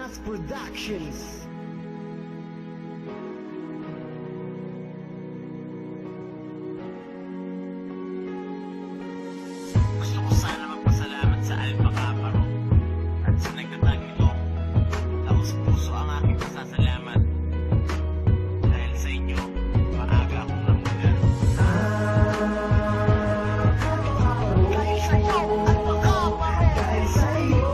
Angas Productions. Gusto ko sana magpasalamat sa Alpha Kaparo at sa nagtatag nito. Taos puso ang aking pasasalamat. Dahil sa inyo, maaga akong namulan. Dahil sa'yo, Alpha Kaparo. Dahil sa'yo,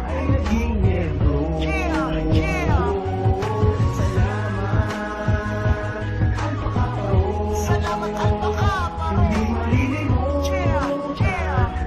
ay naging miyembro. Salamat, Alpha Kaparo. Salamat, Alpha Kaparo. Hindi malilimutan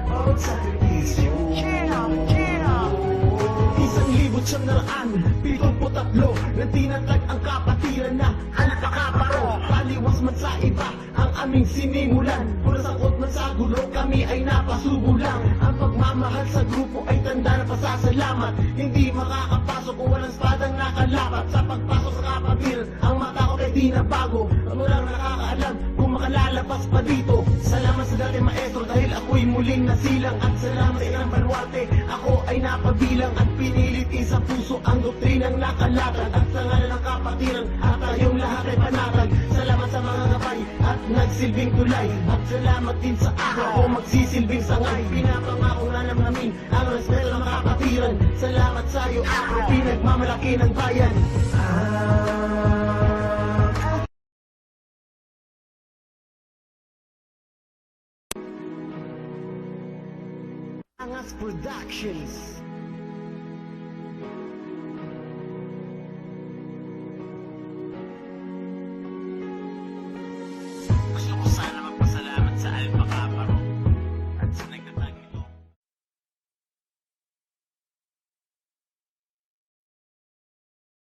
bawat sakripisyo. 1,973 na tinatag ang kapatiran na Alpha Kaparo. Paliwas man sa iba ang aming sinimulan. Pura sakot man sa gulo, kami ay napasubo lang. Ang pagmamahal sa grupo ay tanda na pasasalamat. Hindi makakapasok kung walang espadang nakalapat. Sa pagpasok sa kapatiran, ang mata ko ay di na bago. Ang walang nakakaalam kung makalalabas pa dito. Salamat sa dati maestro dahil ako'y muling nasilang. At salamat sa ilang baluarte, ako ay napabilang. At pinilit sa puso ang doktrinang nakalatag. At sa ngalan ng kapatiran, at tayong lahat ay panatag. Salamat sa mga gabay at nagsilbing tulay. At salamat din sa ako magsisilbing sangay. Pinapangako na namin ang respeto ng kapatiran. Salamat sa'yo ako, pinagmamalaki ng bayan. Angas Productions.